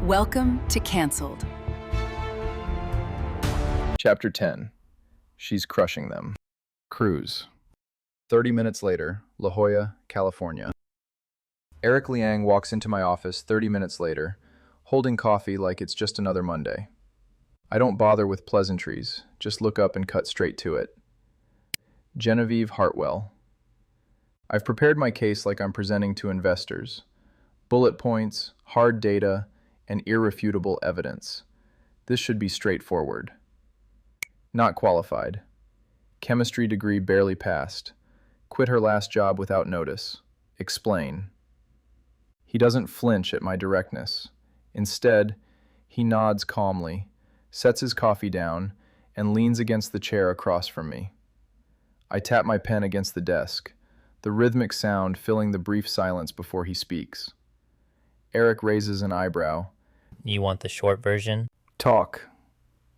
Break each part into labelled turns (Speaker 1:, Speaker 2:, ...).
Speaker 1: Welcome to Cancelled.
Speaker 2: Chapter 10. She's crushing them. Cruz. 30 minutes later, La Jolla, California. Eric Liang walks into my office 30 minutes later, holding coffee like it's just another Monday. I don't bother with pleasantries, just look up and cut straight to it. Evie Hartwell. I've prepared my case like I'm presenting to investors. Bullet points, hard data, and irrefutable evidence. This should be straightforward. Not qualified. Chemistry degree barely passed. Quit her last job without notice. Explain. He doesn't flinch at my directness. Instead, he nods calmly, sets his coffee down, and leans against the chair across from me. I tap my pen against the desk, the rhythmic sound filling the brief silence before he speaks. Eric raises an eyebrow.
Speaker 3: You want the short version?
Speaker 2: Talk.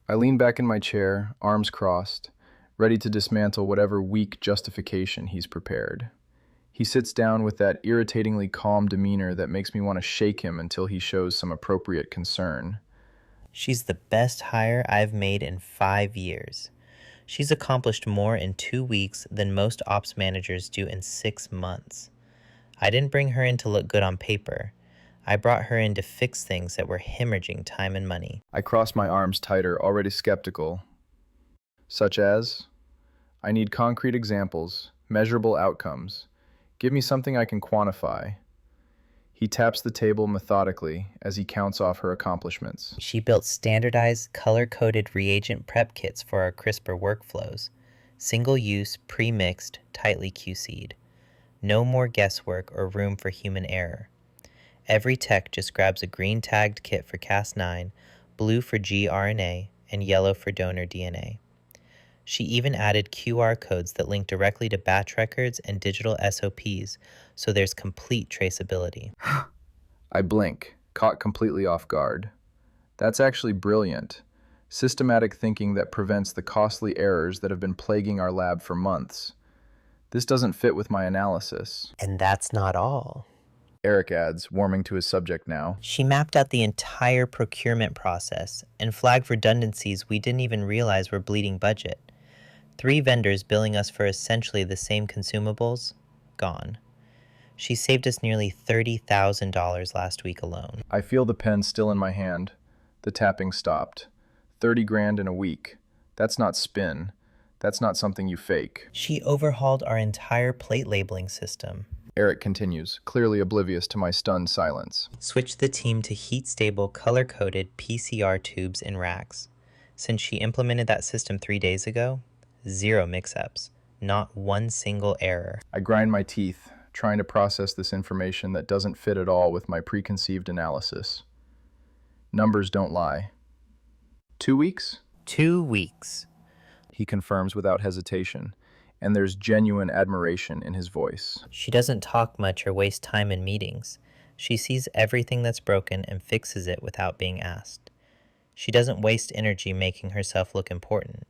Speaker 2: I lean back in my chair, arms crossed, ready to dismantle whatever weak justification he's prepared. He sits down with that irritatingly calm demeanor that makes me want to shake him until he shows some appropriate concern.
Speaker 3: She's the best hire I've made in 5 years. She's accomplished more in 2 weeks than most ops managers do in 6 months. I didn't bring her in to look good on paper. I brought her in to fix things that were hemorrhaging time and money.
Speaker 2: I cross my arms tighter, already skeptical. Such as, I need concrete examples, measurable outcomes. Give me something I can quantify. He taps the table methodically as he counts off her accomplishments.
Speaker 3: She built standardized, color-coded reagent prep kits for our CRISPR workflows. Single-use, pre-mixed, tightly QC'd. No more guesswork or room for human error. Every tech just grabs a green tagged kit for Cas9, blue for gRNA, and yellow for donor DNA. She even added QR codes that link directly to batch records and digital SOPs, so there's complete traceability.
Speaker 2: I blink, caught completely off guard. That's actually brilliant. Systematic thinking that prevents the costly errors that have been plaguing our lab for months. This doesn't fit with my analysis.
Speaker 3: And that's not all.
Speaker 2: Eric adds, warming to his subject now.
Speaker 3: She mapped out the entire procurement process and flagged redundancies we didn't even realize were bleeding budget. 3 vendors billing us for essentially the same consumables, gone. She saved us nearly $30,000 last week alone.
Speaker 2: I feel the pen still in my hand. The tapping stopped. 30 grand in a week. That's not spin. That's not something you fake.
Speaker 3: She overhauled our entire plate labeling system.
Speaker 2: Eric continues, clearly oblivious to my stunned silence.
Speaker 3: Switched the team to heat-stable, color-coded PCR tubes in racks. Since she implemented that system 3 days ago, 0 mix-ups, not one single error.
Speaker 2: I grind my teeth, trying to process this information that doesn't fit at all with my preconceived analysis. Numbers don't lie. 2 weeks?
Speaker 3: 2 weeks.
Speaker 2: He confirms without hesitation, and there's genuine admiration in his voice.
Speaker 3: She doesn't talk much or waste time in meetings. She sees everything that's broken and fixes it without being asked. She doesn't waste energy making herself look important.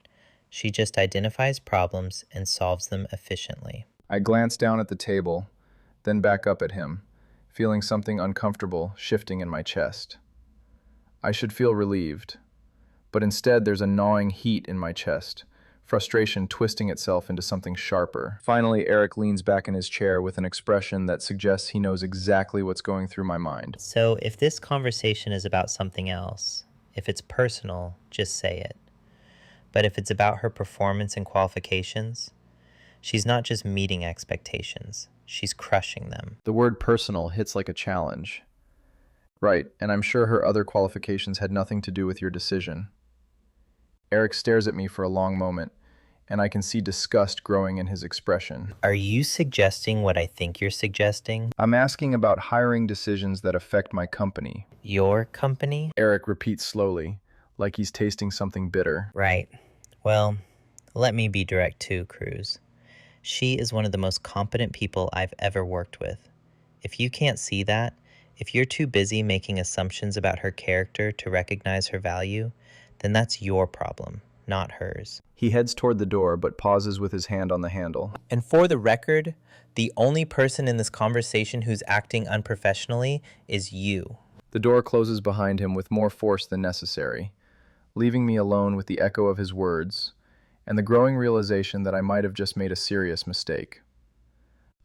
Speaker 3: She just identifies problems and solves them efficiently.
Speaker 2: I glance down at the table, then back up at him, feeling something uncomfortable shifting in my chest. I should feel relieved, but instead there's a gnawing heat in my chest, frustration twisting itself into something sharper. Finally, Eric leans back in his chair with an expression that suggests he knows exactly what's going through my mind.
Speaker 3: So if this conversation is about something else, if it's personal, just say it. But if it's about her performance and qualifications, she's not just meeting expectations, she's crushing them.
Speaker 2: The word personal hits like a challenge. Right, and I'm sure her other qualifications had nothing to do with your decision. Eric stares at me for a long moment, and I can see disgust growing in his expression.
Speaker 3: Are you suggesting what I think you're suggesting?
Speaker 2: I'm asking about hiring decisions that affect my company.
Speaker 3: Your company?
Speaker 2: Eric repeats slowly, like he's tasting something bitter.
Speaker 3: Right. Well, let me be direct too, Cruz. She is one of the most competent people I've ever worked with. If you can't see that, if you're too busy making assumptions about her character to recognize her value, then that's your problem, not hers.
Speaker 2: He heads toward the door, but pauses with his hand on the handle.
Speaker 3: And for the record, the only person in this conversation who's acting unprofessionally is you.
Speaker 2: The door closes behind him with more force than necessary, leaving me alone with the echo of his words and the growing realization that I might have just made a serious mistake.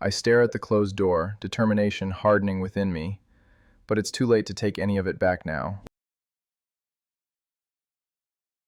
Speaker 2: I stare at the closed door, determination hardening within me, but it's too late to take any of it back now.